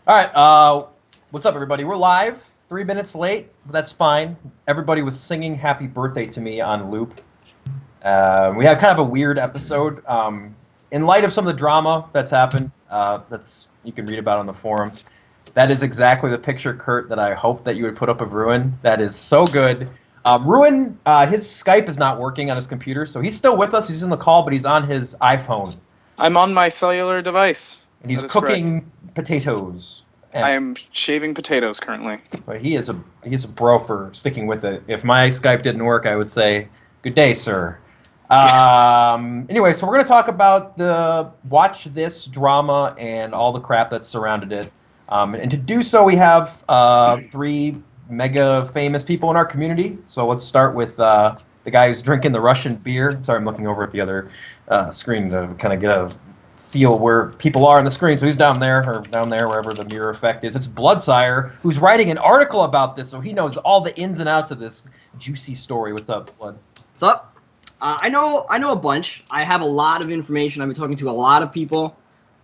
All right, what's up, everybody? We're live, 3 minutes late, but that's fine. Everybody was singing happy birthday to me on loop. We had kind of a weird episode. In light of some of the drama that's happened, that's you can read about on the forums, that is exactly the picture, Kurt, that I hoped that you would put up of Ruwin. That is so good. Ruwin, his Skype is not working on his computer, so he's still with us. He's in the call, but he's on his iPhone. I'm on my cellular device. And he's cooking potatoes. I am shaving potatoes currently. But he's a bro for sticking with it. If my Skype didn't work, I would say, good day, sir. Anyway, so we're going to talk about the Watch This drama and all the crap that's surrounded it. And to do so, we have three mega famous people in our community. So let's start with the guy who's drinking the Russian beer. Sorry, I'm looking over at the other screen to kind of get a feel where people are on the screen. So he's down there, or down there, wherever the mirror effect is. It's Bloodsire, who's writing an article about this, so he knows all the ins and outs of this juicy story. What's up, Blood? What's up? I know a bunch. I have a lot of information. I've been talking to a lot of people.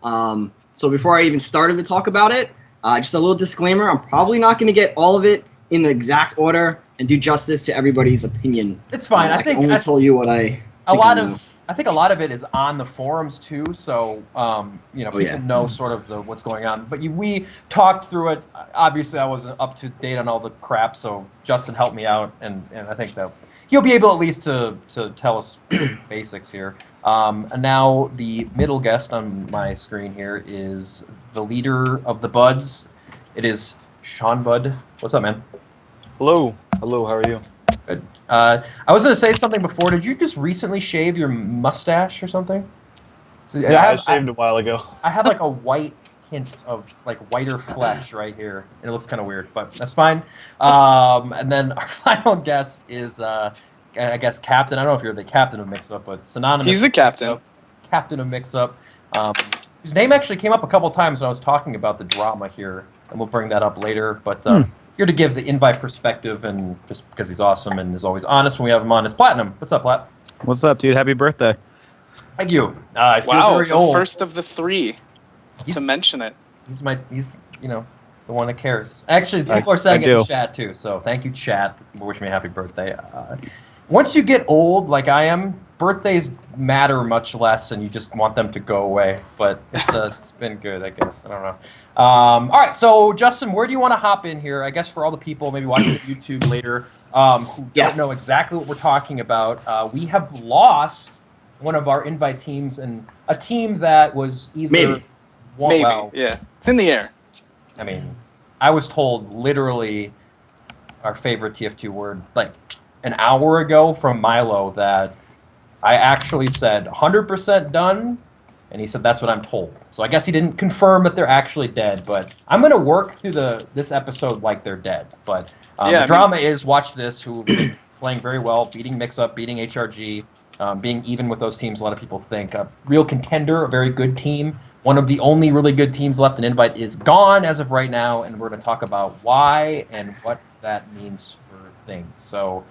So before I even started to talk about it, just a little disclaimer, I'm probably not going to get all of it in the exact order and do justice to everybody's opinion. It's fine. I think I only tell you what I think a lot of it is on the forums too, so people know sort of what's going on. But we talked through it. Obviously, I wasn't up to date on all the crap, so Justin helped me out, and I think that he'll be able at least to tell us basics here. And now the middle guest on my screen here is the leader of the Buds. It is seanbud. What's up, man? Hello. Hello. How are you? Good. I was going to say something before. Did you just recently shave your mustache or something? So, yeah, I shaved a while ago. I have like a white hint of like whiter flesh right here, and it looks kind of weird, but that's fine. And then our final guest is, I guess, Captain. I don't know if you're the captain of Mix-Up, but synonymous. He's the captain. Captain of Mix-Up. His name actually came up a couple times when I was talking about the drama here, and we'll bring that up later. But here to give the invite perspective, and just because he's awesome and is always honest when we have him on, it's Platinum. What's up, Plat? What's up, dude? Happy birthday. Thank you. I feel very the old. First of the three to mention it. He's the one that cares. Actually, people are saying it in chat too, so thank you, chat, for wishing me a happy birthday. Once you get old, like I am, birthdays matter much less, and you just want them to go away. But it's been good, I guess. I don't know. All right, so Justin, where do you want to hop in here? I guess for all the people maybe watching YouTube later who don't know exactly what we're talking about, we have lost one of our invite teams, and a team that was either maybe, yeah, it's in the air. I mean, I was told literally our favorite TF2 word like an hour ago from Milo that I actually said 100% done, and he said that's what I'm told. So I guess he didn't confirm that they're actually dead, but I'm going to work through this episode like they're dead. But the drama is Watch This, who have been playing very well, beating Mix-Up, beating HRG, being even with those teams a lot of people think. A real contender, a very good team. One of the only really good teams left in Invite is gone as of right now, and we're going to talk about why and what that means for things. So,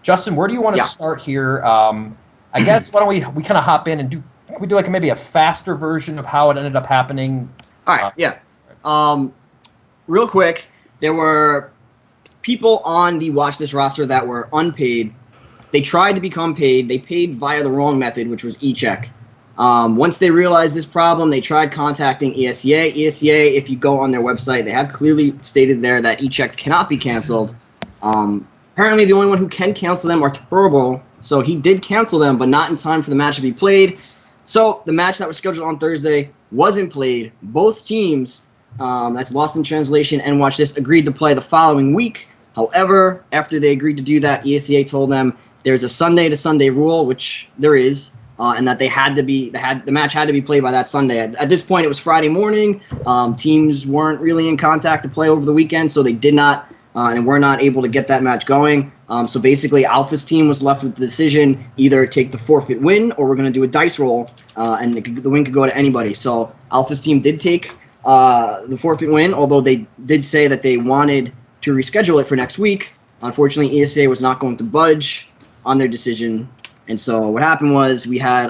Justin, where do you want to start here? I guess why don't we kind of hop in and do like maybe a faster version of how it ended up happening? All right, real quick, there were people on the Watch This roster that were unpaid. They tried to become paid. They paid via the wrong method, which was e-check. Once they realized this problem, they tried contacting ESEA. ESEA, if you go on their website, they have clearly stated there that e-checks cannot be canceled. Apparently, the only one who can cancel them are Turbo, so he did cancel them, but not in time for the match to be played. So the match that was scheduled on Thursday wasn't played. Both teams, that's Lost in Translation and Watch This, agreed to play the following week. However, after they agreed to do that, ESEA told them there's a Sunday-to-Sunday rule, which there is, and that the match had to be played by that Sunday. At this point, it was Friday morning. Teams weren't really in contact to play over the weekend, so they did not and were not able to get that match going. So basically, Alpha's team was left with the decision, either take the forfeit win or we're going to do a dice roll, and the win could go to anybody. So Alpha's team did take the forfeit win, although they did say that they wanted to reschedule it for next week. Unfortunately, ESA was not going to budge on their decision. And so what happened was we had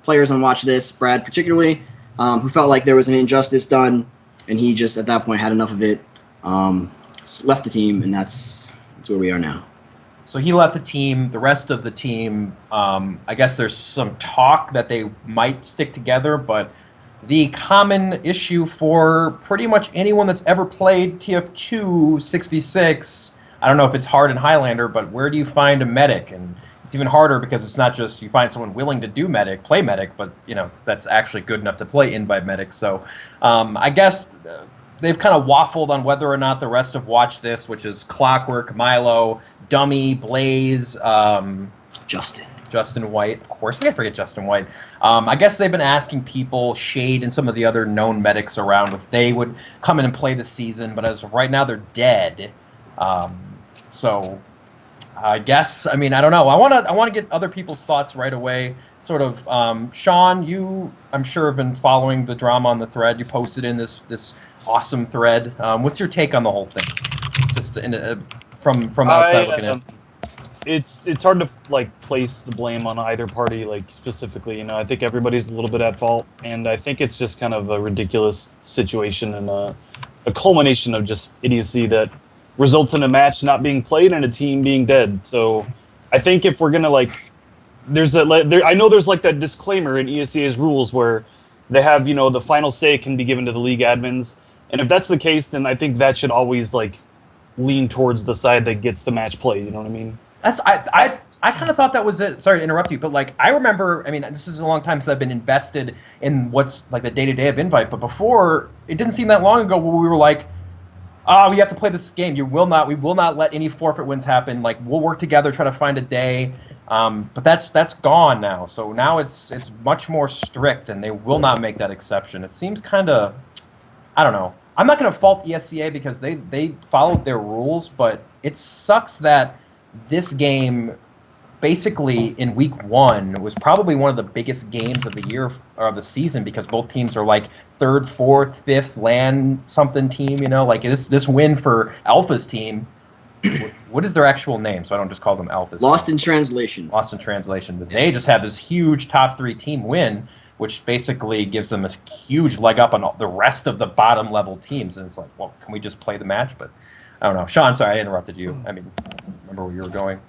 players on Watch This, Brad particularly, who felt like there was an injustice done and he just at that point had enough of it, left the team, and that's where we are now. So he left the team. The rest of the team, I guess there's some talk that they might stick together, but the common issue for pretty much anyone that's ever played TF2 6v6, I don't know if it's hard in Highlander, but where do you find a medic? And it's even harder because it's not just you find someone willing to do medic, play medic, but that's actually good enough to play invite medic. So I guess they've kind of waffled on whether or not the rest of Watch This, which is Clockwork, Milo, Dummy, Blaze, Justin White. Of course, I can't forget Justin White. I guess they've been asking people, Shade and some of the other known medics around, if they would come in and play the season, but as of right now, they're dead. So I guess, I don't know. I want to get other people's thoughts right away. Sort of, Sean, you, I'm sure, have been following the drama on the thread. You posted in this awesome thread. What's your take on the whole thing? Just from outside looking in. It's hard to place the blame on either party specifically. I think everybody's a little bit at fault, and I think it's just kind of a ridiculous situation and a culmination of just idiocy that results in a match not being played and a team being dead. So I think if we're gonna I know there's that disclaimer in ESEA's rules where they have the final say can be given to the league admins, and if that's the case, then I think that should always lean towards the side that gets the match played. You know what I mean? I kind of thought that was it. Sorry to interrupt you, but I remember. This is a long time since I've been invested in what's the day-to-day of Invite. But before, it didn't seem that long ago where we were we have to play this game. We will not let any forfeit wins happen. We'll work together, try to find a day. But that's gone now. So now it's much more strict, and they will not make that exception. It seems kind of, I don't know. I'm not going to fault ESEA because they followed their rules, but it sucks that this game, basically in week 1, was probably one of the biggest games of the year or of the season because both teams are 3rd, 4th, 5th LAN something team. This win for Alpha's team. What is their actual name? So I don't just call them Alphas. Lost in Translation. Lost in Translation. They just have this huge top 3 team win, which basically gives them a huge leg up on the rest of the bottom level teams. And it's well, can we just play the match? But I don't know. Sean, sorry, I interrupted you. Remember where you were going.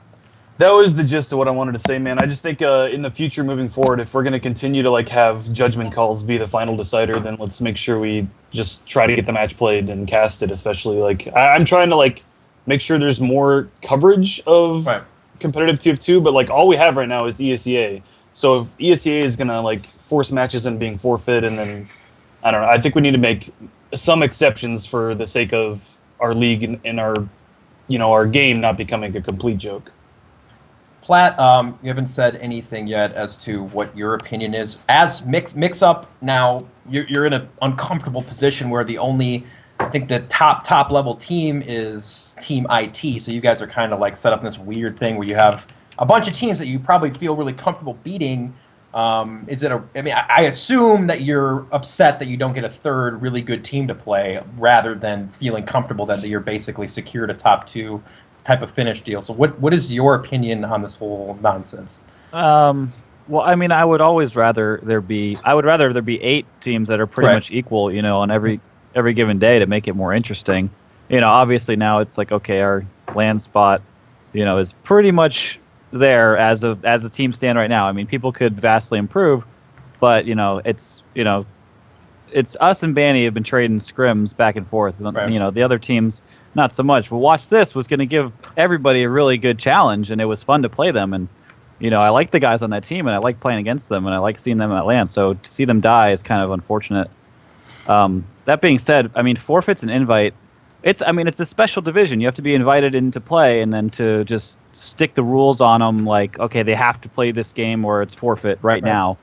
That was the gist of what I wanted to say, man. I just think in the future, moving forward, if we're going to continue to have judgment calls be the final decider, then let's make sure we just try to get the match played and cast it. Especially I'm trying to make sure there's more coverage of competitive TF2, but all we have right now is ESEA. So if ESEA is going to force matches and being forfeit, and then I don't know. I think we need to make some exceptions for the sake of our league and our our game not becoming a complete joke. Platt, you haven't said anything yet as to what your opinion is. As mix up now, you're in an uncomfortable position where I think the top level team is Team IT. So you guys are kind of set up in this weird thing where you have a bunch of teams that you probably feel really comfortable beating. I assume that you're upset that you don't get a third really good team to play rather than feeling comfortable that you're basically secured a top 2 type of finish deal. So what is your opinion on this whole nonsense? Well, I would always rather there be 8 teams that are pretty much equal, on every given day to make it more interesting. Obviously now it's okay, our land spot, is pretty much there as the team stand right now. People could vastly improve, but it's us and Banny have been trading scrims back and forth. Right. The other teams not so much. But Watch This was going to give everybody a really good challenge, and it was fun to play them. And I like the guys on that team, and I like playing against them, and I like seeing them at LAN. So to see them die is kind of unfortunate. That being said, forfeits and invite. It's a special division. You have to be invited into play, and then to just stick the rules on them, okay, they have to play this game or it's forfeit right now,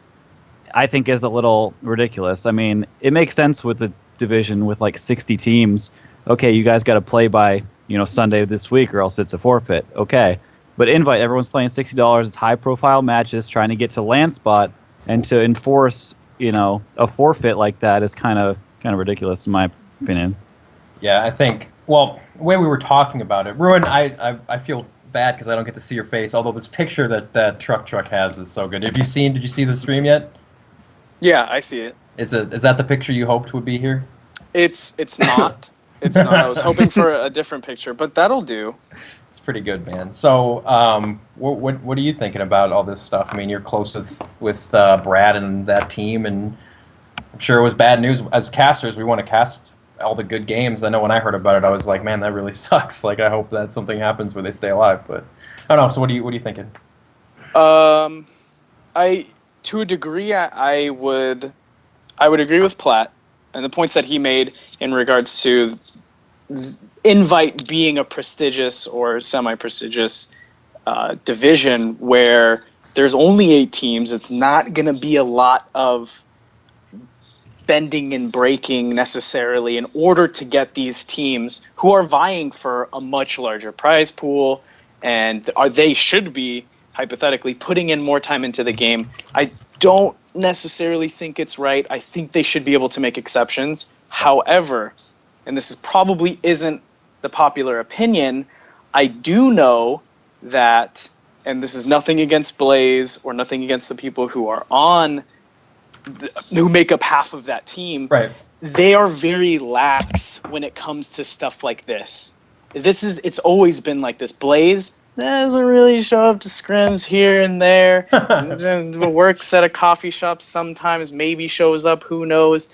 I think is a little ridiculous. It makes sense with the division with 60 teams. Okay, you guys got to play by Sunday this week, or else it's a forfeit. Okay, but invite, everyone's playing $60. It's high-profile matches, trying to get to land spot, and to enforce a forfeit like that is kind of ridiculous in my opinion. Yeah, I think, well, the way we were talking about it, Ruwin, I feel bad because I don't get to see your face, although this picture that Truck has is so good. Did you see the stream yet? Yeah, I see it. Is that the picture you hoped would be here? It's not. It's not. I was hoping for a different picture, but that'll do. It's pretty good, man. So, what are you thinking about all this stuff? I mean, you're close with Brad and that team, and I'm sure it was bad news. As casters, we want to cast all the good games. I know when I heard about it, I was like, man, that really sucks. Like, I hope that something happens where they stay alive. But I don't know. So, what are you thinking? To a degree, I would agree with Platt and the points that he made in regards to Invite being a prestigious or semi-prestigious division where there's only 8 teams. It's not going to be a lot of bending and breaking necessarily in order to get these teams who are vying for a much larger prize pool, and they should be hypothetically putting in more time into the game. I don't necessarily think it's right. I think they should be able to make exceptions. However, and this probably isn't the popular opinion, I do know that, and this is nothing against Blaze or nothing against the people who are who make up half of that team. Right. They are very lax when it comes to stuff like this. It's always been like this. Blaze doesn't really show up to scrims here and there. Works at a coffee shop sometimes, maybe shows up, who knows.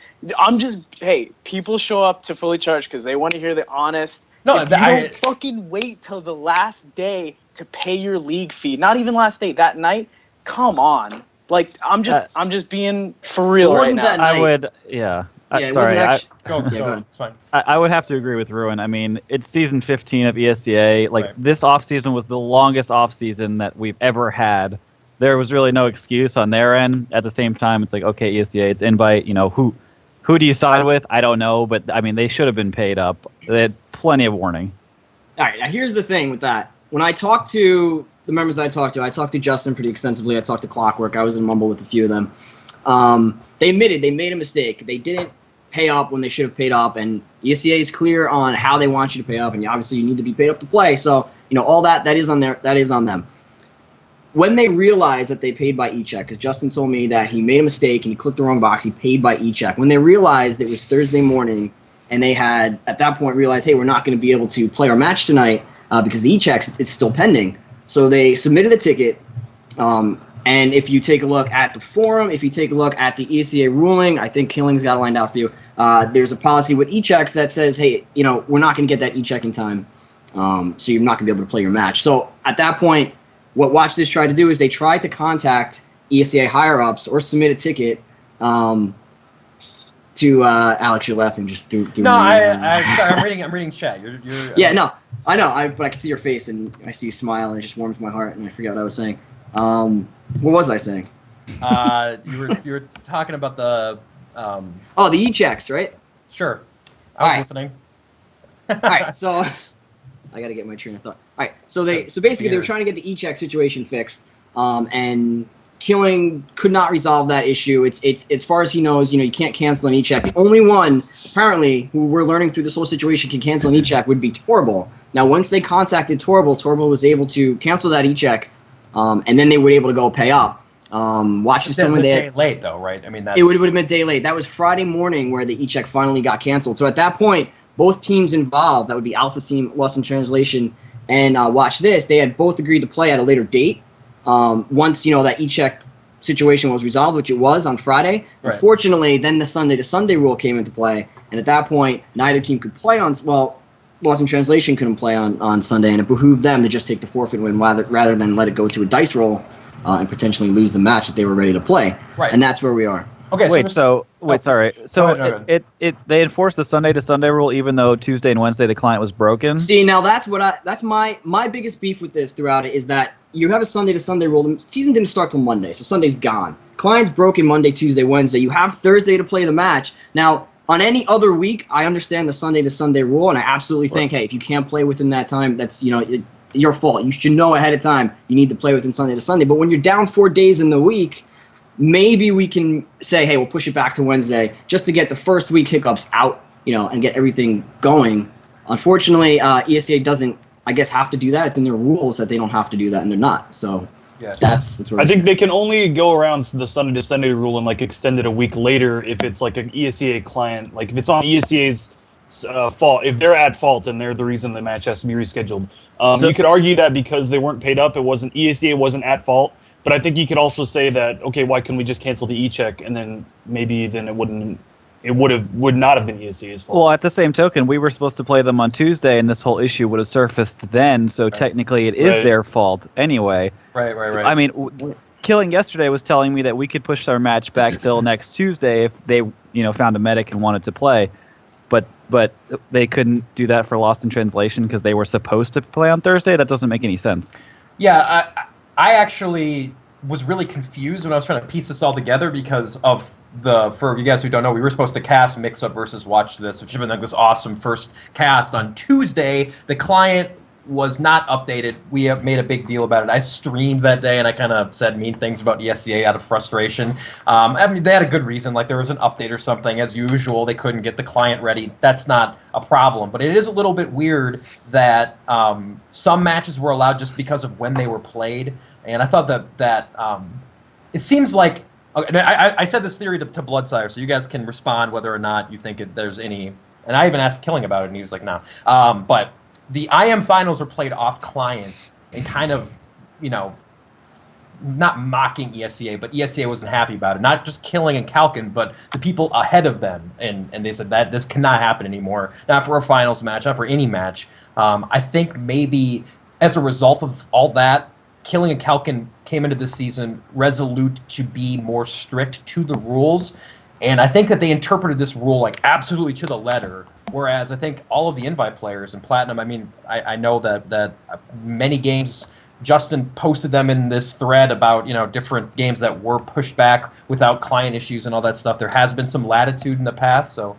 People show up to Fully Charged because they want to hear the honest. No, if you don't fucking wait till the last day to pay your league fee, not even last day, that night, come on. Like, I'm just being for real right now. I would, yeah. It Sorry, wasn't Go ahead. It's fine. I would have to agree with Ruwin. I mean, it's season 15 of ESEA. Like, this offseason was the longest offseason that we've ever had. There was really no excuse on their end. At the same time, it's like, okay, ESEA, it's Invite. You know, who do you side with? I don't know. But, I mean, they should have been paid up. They had plenty of warning. All right, now here's the thing with that. When I talked to the members that I talked to Justin pretty extensively. I talked to Clockwork. I was in Mumble with a few of them. They admitted they made a mistake. They didn't pay up when they should have paid up, and ESEA is clear on how they want you to pay up, and obviously you need to be paid up to play. So, all that is on them. When they realized that they paid by e-check, because Justin told me that he made a mistake and he clicked the wrong box, he paid by e-check. When they realized it was Thursday morning, and they had at that point realized, hey, we're not going to be able to play our match tonight because the e-check is still pending. So they submitted a ticket, and if you take a look at the forum, if you take a look at the ESEA ruling, I think Killing's got it lined out for you. There's a policy with e-checks that says, hey, we're not going to get that e-check in time, so you're not going to be able to play your match. So at that point, what Watch This tried to do is they tried to contact ESEA higher-ups or submit a ticket to Alex. You're laughing just through. No, sorry, I'm reading chat. You're yeah, no, I know. But I can see your face and I see you smile and it just warms my heart and I forget what I was saying. What was I saying? You were talking about the. The e-checks, right? Sure. I was listening. All right, so I got to get my train of thought. All right, so basically they were trying to get the e-check situation fixed, and Killing could not resolve that issue. It's as far as he knows, you can't cancel an e-check. The only one apparently who we're learning through this whole situation can cancel an e-check would be Torble. Now, once they contacted Torble was able to cancel that e-check, and then they were able to go pay up. Watch this time day late though, right? I mean, it would have been a day late. That was Friday morning where the e-check finally got canceled. So at that point, both teams involved, that would be Alpha's team, Lost in Translation, and Watch This, they had both agreed to play at a later date. Once that e-check situation was resolved, which it was on Friday. Right. Unfortunately, then the Sunday to Sunday rule came into play, and at that point, neither team could play on. Well, Lost in Translation couldn't play on Sunday, and it behooved them to just take the forfeit win rather than let it go to a dice roll and potentially lose the match that they were ready to play. Right. And that's where we are. Okay. Sorry. So they enforced the Sunday to Sunday rule even though Tuesday and Wednesday the client was broken. See, now that's my biggest beef with this throughout it is that you have a Sunday to Sunday rule. The season didn't start till Monday, so Sunday's gone. Client's broken Monday, Tuesday, Wednesday. You have Thursday to play the match. Now, on any other week, I understand the Sunday to Sunday rule, and I absolutely think, hey, if you can't play within that time, that's your fault. You should know ahead of time you need to play within Sunday to Sunday. But when you're down 4 days in the week, maybe we can say, hey, we'll push it back to Wednesday just to get the first week hiccups out, and get everything going. Unfortunately, ESEA doesn't, I guess, have to do that. It's in their rules that they don't have to do that, and they're not. So Yeah. That's where I think they can only go around the Sunday to Sunday rule and like extend it a week later if it's like an ESEA client. Like if it's on ESEA's fault, if they're at fault and they're the reason the match has to be rescheduled. You could argue that because they weren't paid up, ESEA wasn't at fault. But I think you could also say that, okay, why couldn't we just cancel the e-check and then maybe then it would not have been ESEA's fault. Well, at the same token, we were supposed to play them on Tuesday, and this whole issue would have surfaced then. So technically, it is their fault anyway. Right. So, I mean, Killing yesterday was telling me that we could push our match back till next Tuesday if they, found a medic and wanted to play, but they couldn't do that for Lost in Translation because they were supposed to play on Thursday. That doesn't make any sense. Yeah, I actually was really confused when I was trying to piece this all together because of for you guys who don't know, we were supposed to cast Mix Up versus Watch This, which had been like this awesome first cast on Tuesday. The client was not updated. We have made a big deal about it. I streamed that day and I kind of said mean things about ESEA out of frustration. I mean, they had a good reason, like there was an update or something. As usual, they couldn't get the client ready. That's not a problem, but it is a little bit weird that some matches were allowed just because of when they were played. And I thought that it seems like, I said this theory to Bloodsire, so you guys can respond whether or not you think there's any. And I even asked Killing about it, and he was like, no. But the IM finals were played off client and kind of, not mocking ESEA, but ESEA wasn't happy about it. Not just Killing and Kalkin, but the people ahead of them. And they said that this cannot happen anymore. Not for a finals match, not for any match. I think maybe as a result of all that, Killing and Kalkin came into this season resolute to be more strict to the rules, and I think that they interpreted this rule like absolutely to the letter. Whereas I think all of the invite players and Platinum, I mean, I know that many games, Justin posted them in this thread about different games that were pushed back without client issues and all that stuff. There has been some latitude in the past, so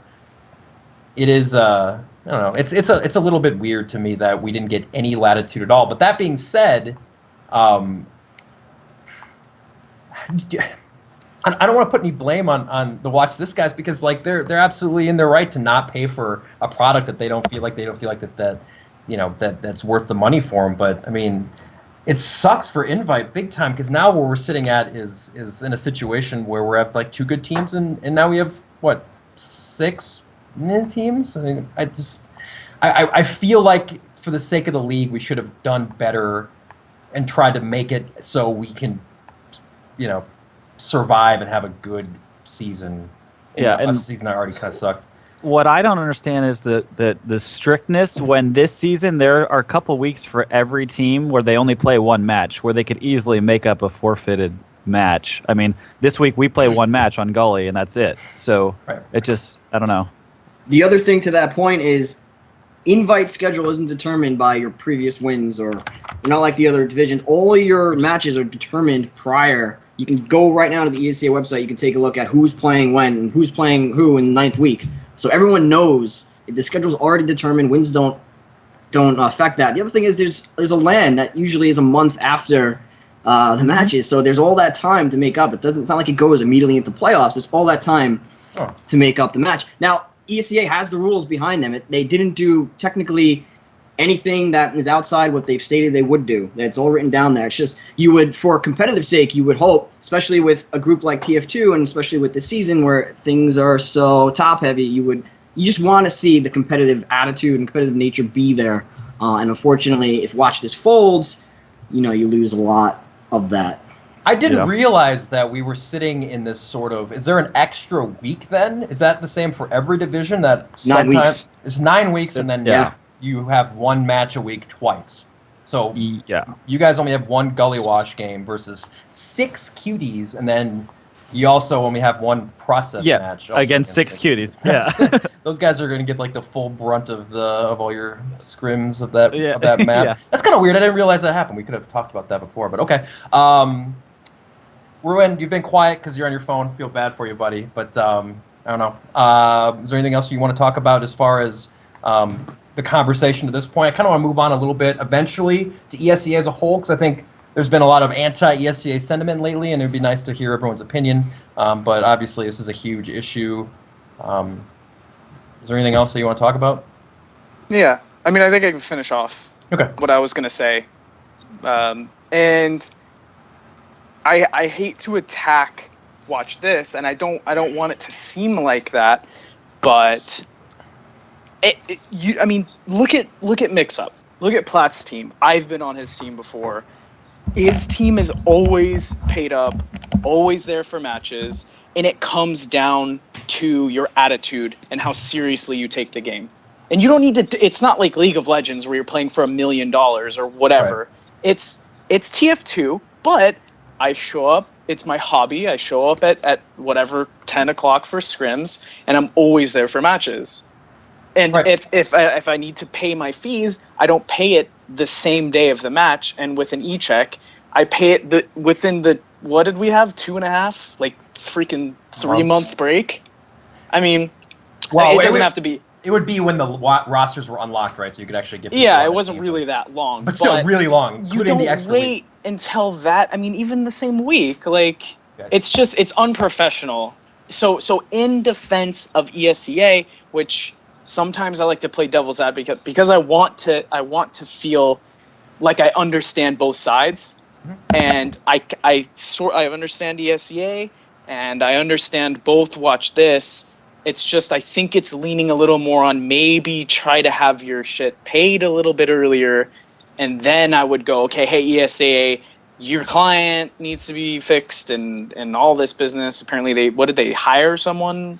it is I don't know. It's a little bit weird to me that we didn't get any latitude at all. But that being said, I don't want to put any blame on the Watch This guys because like they're absolutely in their right to not pay for a product that they don't feel like that's worth the money for them. But I mean, it sucks for Invite big time because now where we're sitting at is in a situation where we're at like 2 good teams and now we have what 6 teams. I mean, I feel like for the sake of the league we should have done better and tried to make it so we can, survive and have a good season. Yeah, and a season that already kind of sucked. What I don't understand is the strictness when this season there are a couple weeks for every team where they only play one match, where they could easily make up a forfeited match. I mean, this week we play one match on Gully and that's it. So It just, I don't know. The other thing to that point is invite schedule isn't determined by your previous wins or not like the other divisions. All your matches are determined prior. You can go right now to the ESEA website. You can take a look at who's playing when and who's playing who in the 9th week. So everyone knows the schedule's already determined. Wins don't affect that. The other thing is there's a LAN that usually is a month after the matches. So there's all that time to make up. It's not like it goes immediately into playoffs. It's all that time to make up the match. Now, ESEA has the rules behind them. They didn't do technically anything that is outside what they've stated they would do. It's all written down there. It's just you would, for competitive sake, you would hope, especially with a group like TF2 and especially with this season where things are so top heavy, you just want to see the competitive attitude and competitive nature be there. And unfortunately, if Watch This folds, you lose a lot of that. I didn't realize that we were sitting in this sort of. Is there an extra week then? Is that the same for every division? That 9 weeks. It's 9 weeks, and then you have one match a week twice. So you guys only have one Gully Wash game versus 6 cuties, and then you also only have one process match against 6 cuties. Yeah, those guys are going to get like the full brunt of all your scrims of that map. Yeah. That's kind of weird. I didn't realize that happened. We could have talked about that before, but okay. Ruwin, you've been quiet because you're on your phone. Feel bad for you, buddy. But I don't know. Is there anything else you want to talk about as far as the conversation to this point? I kind of want to move on a little bit eventually to ESEA as a whole because I think there's been a lot of anti-ESEA sentiment lately, and it would be nice to hear everyone's opinion. But obviously, this is a huge issue. Is there anything else that you want to talk about? Yeah. I mean, I think I can finish off what I was going to say. And I hate to attack Watch This, and I don't want it to seem like that, but I mean, look at Mix Up. Look at Platt's team. I've been on his team before. His team is always paid up, always there for matches, and it comes down to your attitude and how seriously you take the game. And you don't need to. It's not like League of Legends where you're playing for $1 million or whatever. Right. It's TF2, but I show up. It's my hobby. I show up at whatever 10 o'clock for scrims, and I'm always there for matches. And Right. if I need to pay my fees, I don't pay it the same day of the match. And with an e-check, I pay it within the, what did we have, 2.5, like freaking 3-month break? I mean, Well, it doesn't have to be. It would be when the rosters were unlocked, right? So you could actually get. Yeah, people it on wasn't the team. really that long. But still, really long. You Including the don't extra wait week. until that. I mean, even the same week, like Okay. it's unprofessional. So in defense of ESEA, which sometimes I like to play devil's advocate because I want to feel like I understand both sides, and I understand ESEA and I understand both Watch This. It's just I think it's leaning a little more on maybe try to have your shit paid a little bit earlier, and then I would go, okay, hey ESEA, your client needs to be fixed and all this business. Apparently did they hire someone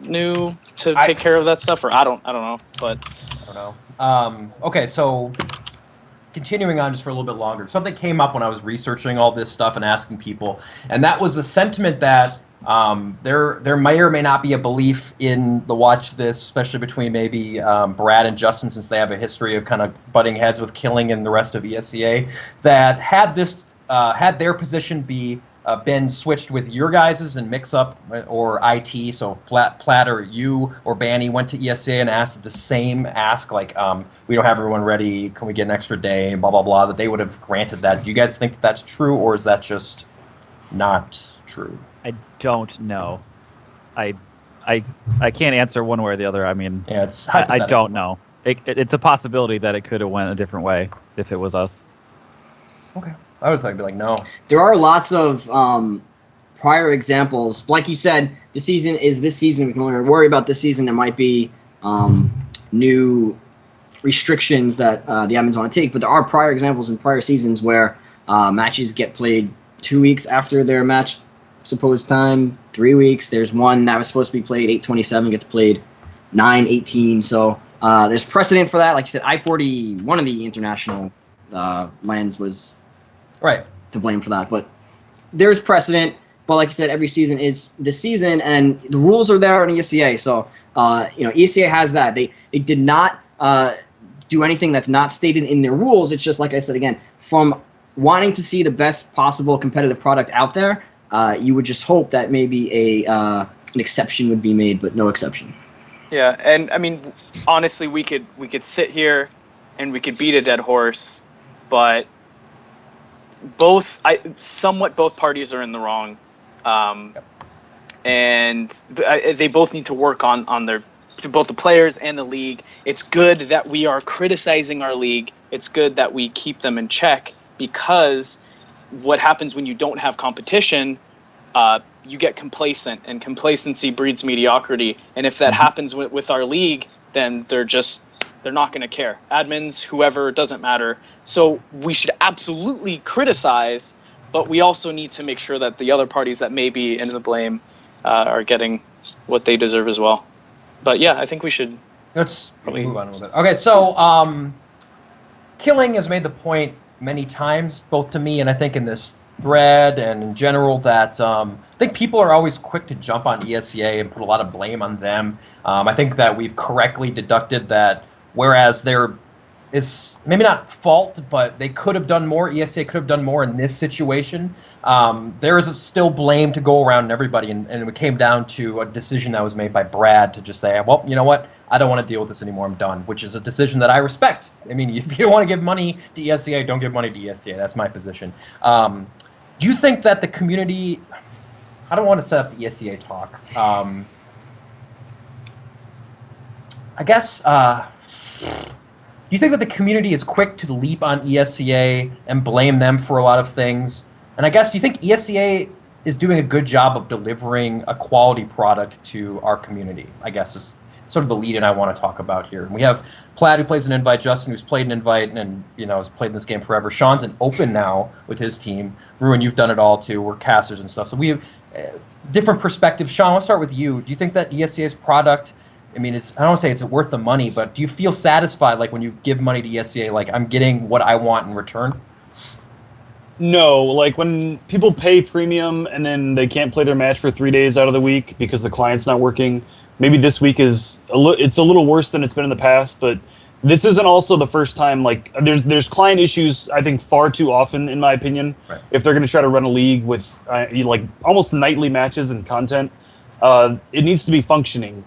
new to take care of that stuff, or I don't know, but I don't know. Okay, so continuing on just for a little bit longer, something came up when I was researching all this stuff and asking people, and that was the sentiment that there may or may not be a belief in the Watch This, especially between maybe Brad and Justin, since they have a history of kind of butting heads with Killing and the rest of ESEA, that had their position been switched with your guys's and Mix Up or IT, so Platt or you or Banny went to ESEA and asked the same ask, like, we don't have everyone ready, can we get an extra day, blah, blah, blah, that they would have granted that. Do you guys think that's true, or is that just not true? I don't know. I can't answer one way or the other. I mean, Yeah, it's I hypothetical. don't know. It's a possibility that it could have went a different way if it was us. Okay. I would be like, no. There are lots of prior examples. Like you said, the season is this season. We can only worry about this season. There might be new restrictions that the admins want to take, but there are prior examples in prior seasons where matches get played 2 weeks after their match supposed time, 3 weeks. There's one that was supposed to be played 8/27 gets played 9/18. So there's precedent for that. Like you said, I-40, one of the international lands was Right. to blame for that, but there's precedent. But like I said, every season is the season, and the rules are there in ESEA. So ESEA has that. They did not do anything that's not stated in their rules. It's just like I said again, from wanting to see the best possible competitive product out there, you would just hope that maybe an exception would be made, but no exception. yeah. And I mean, honestly, we could sit here and we could beat a dead horse, but both parties are in the wrong, and they both need to work on their, both the players and the league. It's good that we are criticizing our league. It's good that we keep them in check, because what happens when you don't have competition, you get complacent, and complacency breeds mediocrity. And if that happens with our league, then they're not going to care. Admins, whoever, it doesn't matter. So we should absolutely criticize, but we also need to make sure that the other parties that may be in the blame are getting what they deserve as well. But yeah, I think we should. Let's move on a little bit. Okay, so Killing has made the point many times, both to me and I think in this thread and in general, that I think people are always quick to jump on ESEA and put a lot of blame on them. I think that we've correctly deducted that whereas there is maybe not fault, but they could have done more, ESEA could have done more in this situation, there is still blame to go around everybody, and it came down to a decision that was made by Brad to just say, well, you know what, I don't want to deal with this anymore, I'm done, which is a decision that I respect. I mean, if you don't want to give money to ESEA, don't give money to ESEA. That's my position. Do you think that the community, I don't want to set up the ESEA talk, I guess, do you think that the community is quick to leap on ESEA and blame them for a lot of things? And I guess, do you think ESEA is doing a good job of delivering a quality product to our community? I guess is sort of the lead-in I want to talk about here. And we have Plaid, who plays an invite, Justin, who's played an invite and has played in this game forever. Sean's an open now with his team. Ruwin, you've done it all too. We're casters and stuff. So we have different perspectives. Sean, I'll start with you. Do you think that ESEA's product, I mean, I don't want to say it's worth the money, but do you feel satisfied, like when you give money to ESEA, like I'm getting what I want in return? No, like when people pay premium and then they can't play their match for 3 days out of the week because the client's not working. Maybe this week it's a little worse than it's been in the past, but this isn't also the first time. Like there's client issues, I think, far too often, in my opinion. Right. If they're going to try to run a league with like almost nightly matches and content, it needs to be functioning.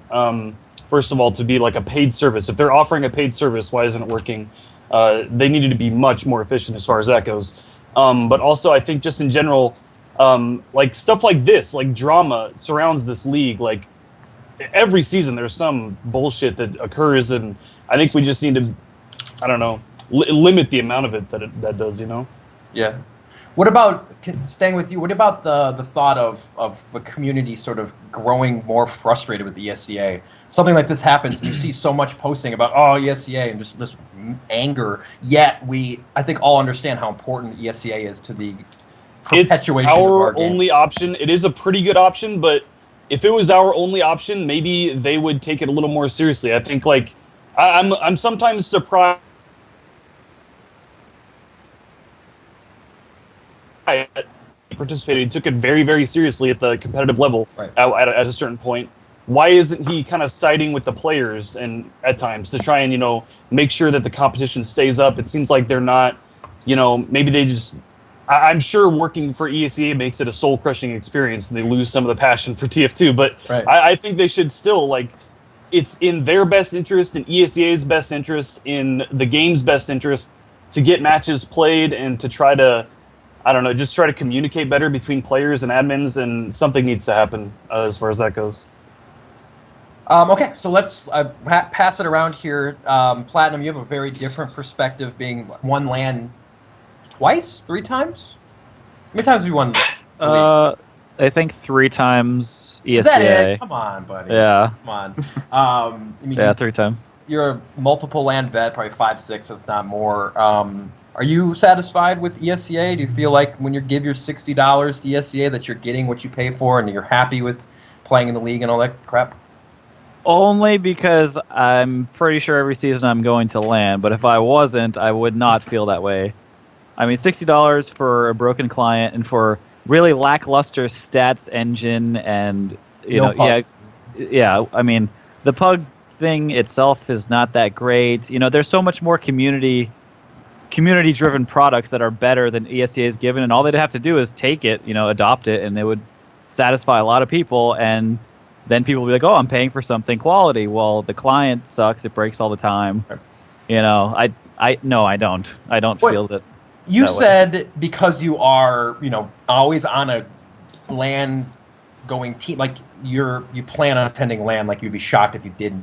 First of all, to be like a paid service. If they're offering a paid service, why isn't it working? They needed to be much more efficient as far as that goes. But also, I think just in general, like stuff like this, like drama surrounds this league. Like every season, there's some bullshit that occurs, and I think we just need to, I don't know, limit the amount of it that does. Yeah. What about, staying with you, what about the thought of the community sort of growing more frustrated with the ESEA? Something like this happens, and you see so much posting about, oh, ESEA, and just this anger, yet I think, all understand how important ESEA is to the perpetuation it's of our our game. only option. It is a pretty good option, but if it was our only option, maybe they would take it a little more seriously. I think, like, I'm sometimes surprised participated, took it very, very seriously at the competitive level. Right. At a certain point. Why isn't he kind of siding with the players and at times to try and make sure that the competition stays up? It seems like they're not, maybe they just. I'm sure working for ESEA makes it a soul-crushing experience, and they lose some of the passion for TF2. But Right. I think they should still, like, it's in their best interest, in ESEA's best interest, in the game's best interest to get matches played and to try to, I don't know, just try to communicate better between players and admins, and something needs to happen as far as that goes. Okay, so let's pass it around here. Platinum, you have a very different perspective, being one LAN twice, 3 times? How many times have you won the league? I think 3 times ESEA. Is that it? Come on, buddy. Yeah. Come on. I mean, Yeah, 3 times. You're a multiple LAN vet, probably 5, 6, if not more. Are you satisfied with ESEA? Do you feel like when you give your $60 to ESEA that you're getting what you pay for, and you're happy with playing in the league and all that crap? Only because I'm pretty sure every season I'm going to LAN, but if I wasn't, I would not feel that way. I mean, $60 for a broken client and for really lackluster stats engine, and yeah. I mean, the pug thing itself is not that great. There's so much more community-driven products that are better than ESEA is given, and all they'd have to do is take it, adopt it, and it would satisfy a lot of people. And then people will be like, oh, I'm paying for something quality. Well, the client sucks. It breaks all the time. No, I don't. I don't feel that. You that said way. Because you are, always on a LAN going team, like you plan on attending LAN, like you'd be shocked if you didn't.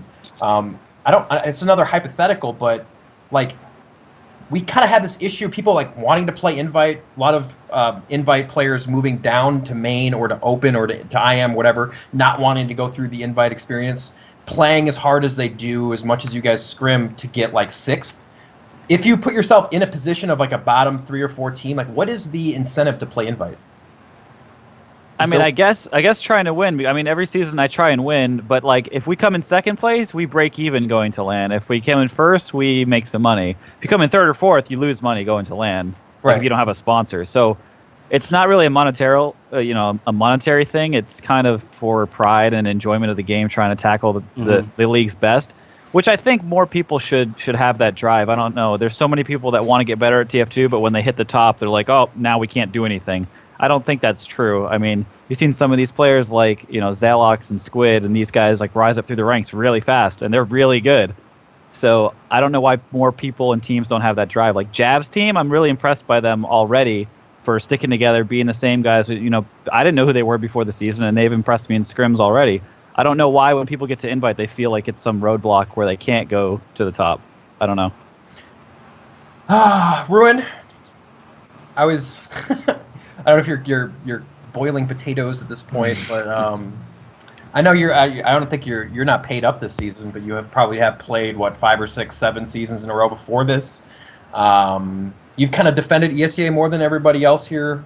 It's another hypothetical, but like we kind of had this issue, people like wanting to play invite, a lot of invite players moving down to main or to open or to IM, whatever, not wanting to go through the invite experience, playing as hard as they do, as much as you guys scrim to get like 6th. If you put yourself in a position of like a bottom 3 or 4 team, like what is the incentive to play invite? I mean, I guess trying to win. I mean, every season I try and win, but like if we come in 2nd place, we break even going to LAN. If we come in 1st, we make some money. If you come in 3rd or 4th, you lose money going to LAN. Right. Like if you don't have a sponsor. So it's not really a monetary thing. It's kind of for pride and enjoyment of the game, trying to tackle the league's best, which I think more people should have that drive. I don't know. There's so many people that want to get better at TF2, but when they hit the top, they're like, oh, now we can't do anything. I don't think that's true. I mean, you've seen some of these players like, Zalox and Squid, and these guys like rise up through the ranks really fast, and they're really good. So I don't know why more people and teams don't have that drive. Like Jab's team, I'm really impressed by them already for sticking together, being the same guys. I didn't know who they were before the season, and they've impressed me in scrims already. I don't know why when people get to invite, they feel like it's some roadblock where they can't go to the top. I don't know. Ruwin, I was I don't know if you're boiling potatoes at this point, but I know you're. I don't think you're not paid up this season, but you probably have played what 5 or 6, 7 seasons in a row before this. You've kind of defended ESEA more than everybody else here.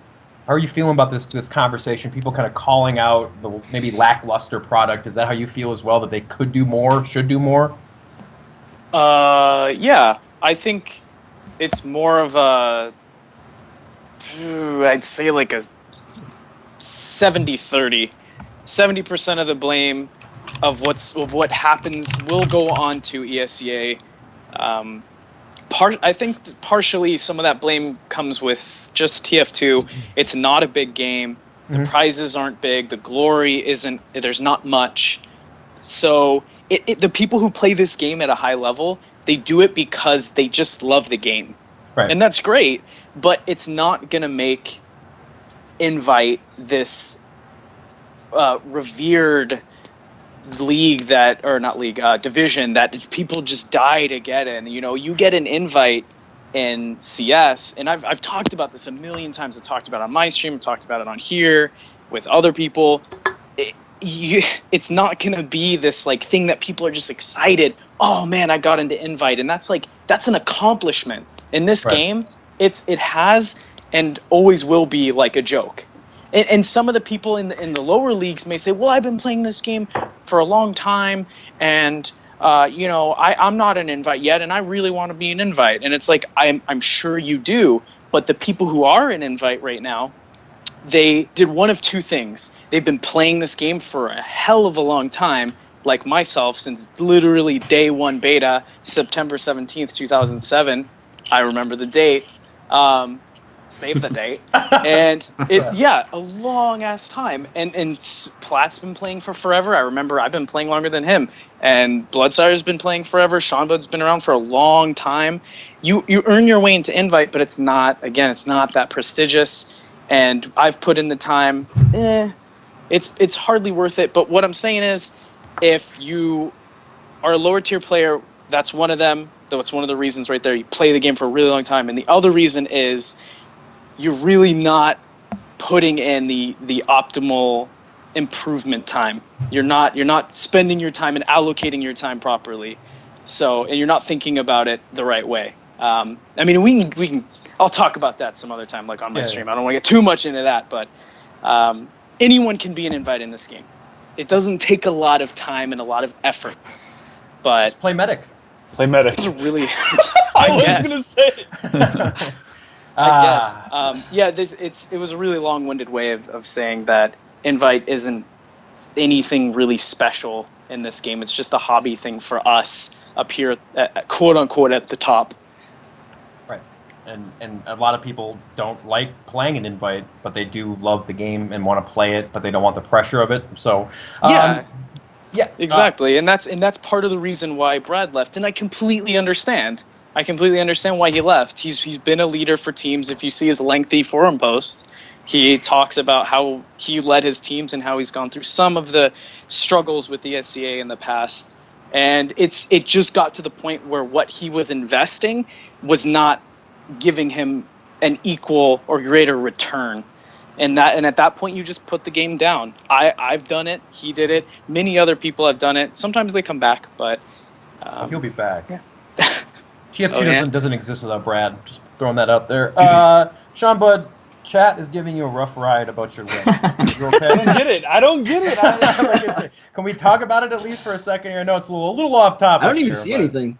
How are you feeling about this conversation? People kind of calling out the maybe lackluster product. Is that how you feel as well? That they could do more, should do more? Yeah, I think it's more of a, I'd say like a 70-30. 70% of the blame of what happens will go on to ESEA. I think partially some of that blame comes with just TF2. It's not a big game. The prizes aren't big. The glory isn't. There's not much. So the people who play this game at a high level, they do it because they just love the game. Right. And that's great, but it's not going to make Invite this revered league division that people just die to get in. You know, you get an invite in CS, and I've talked about this a million times. I've talked about it on my stream, I've talked about it on here with other people. It's not gonna be this like thing that people are just excited. Oh man, I got into invite, and that's an accomplishment. In this game, it has and always will be like a joke. And some of the people in the lower leagues may say, well, I've been playing this game for a long time, and I'm not an invite yet, and I really want to be an invite. And it's like, I'm sure you do, but the people who are an invite right now, they did one of two things. They've been playing this game for a hell of a long time, like myself, since literally day one beta, September 17th, 2007. I remember the date. Save the date. And a long ass time. And Platt's been playing for forever. I remember I've been playing longer than him. And Bloodsire's been playing forever. Seanbud's been around for a long time. You earn your way into invite, but it's not that prestigious. And I've put in the time. It's hardly worth it. But what I'm saying is, if you are a lower tier player, that's one of them. Though it's one of the reasons right there. You play the game for a really long time. And the other reason is you're really not putting in the optimal improvement time. You're not spending your time and allocating your time properly. So, and you're not thinking about it the right way. I mean, we can. I'll talk about that some other time, like on my stream. I don't want to get too much into that, but anyone can be an invite in this game. It doesn't take a lot of time and a lot of effort. But just play medic. Play medic. That's really. I was gonna say. I guess. It was a really long-winded way of saying that invite isn't anything really special in this game. It's just a hobby thing for us up here, quote unquote, at the top. Right, and a lot of people don't like playing an invite, but they do love the game and want to play it, but they don't want the pressure of it. So yeah, exactly, and that's part of the reason why Brad left, and I completely understand. I completely understand why he left. He's been a leader for teams. If you see his lengthy forum post, he talks about how he led his teams and how he's gone through some of the struggles with the ESEA in the past. And it just got to the point where what he was investing was not giving him an equal or greater return. And at that point, you just put the game down. I've done it. He did it. Many other people have done it. Sometimes they come back, but he'll be back. Yeah. TF2 doesn't exist without Brad. Just throwing that out there. seanbud, chat is giving you a rough ride about your lip. You okay? I don't get it. Can we talk about it at least for a second here? I know it's a little off topic. I don't even see anything.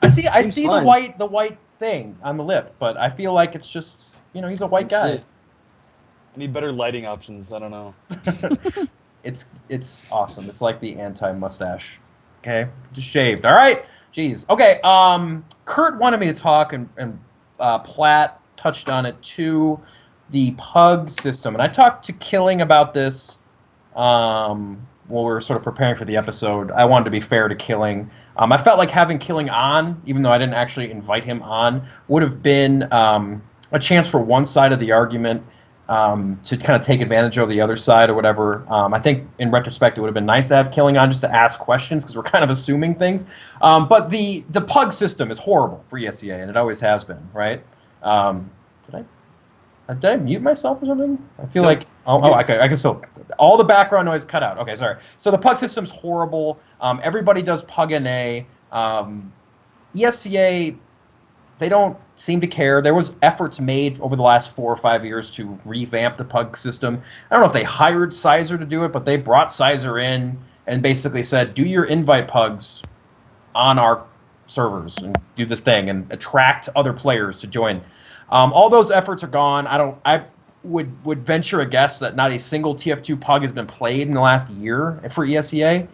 I see fine. the white thing on the lip, but I feel like it's just, he's a white guy. I need better lighting options. I don't know. It's awesome. It's like the anti-mustache. Okay, just shaved. All right. Jeez. Okay. Kurt wanted me to talk, and Platt touched on it too. The pug system, and I talked to Killing about this while we were sort of preparing for the episode. I wanted to be fair to Killing. I felt like having Killing on, even though I didn't actually invite him on, would have been a chance for one side of the argument to kind of take advantage of the other side or whatever. I think in retrospect it would have been nice to have Killing on just to ask questions because we're kind of assuming things. But the pug system is horrible for ESEA, and it always has been, right? Did I mute myself or something? I feel like I can still. All the background noise cut out. Okay, sorry. So the pug system's horrible. Everybody does pug NA. ESEA, they don't seem to care. There was efforts made over the last 4 or 5 years to revamp the pug system. I don't know if they hired Sizer to do it, but they brought Sizer in and basically said, do your invite pugs on our servers and do this thing and attract other players to join. All those efforts are gone. I would venture a guess that not a single TF2 pug has been played in the last year for ESEA.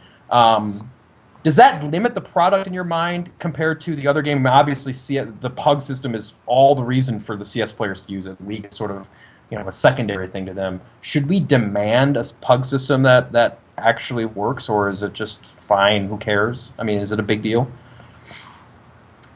Does that limit the product in your mind compared to the other game? I mean, obviously, the pug system is all the reason for the CS players to use it. The league is sort of, a secondary thing to them. Should we demand a pug system that actually works, or is it just fine? Who cares? I mean, is it a big deal?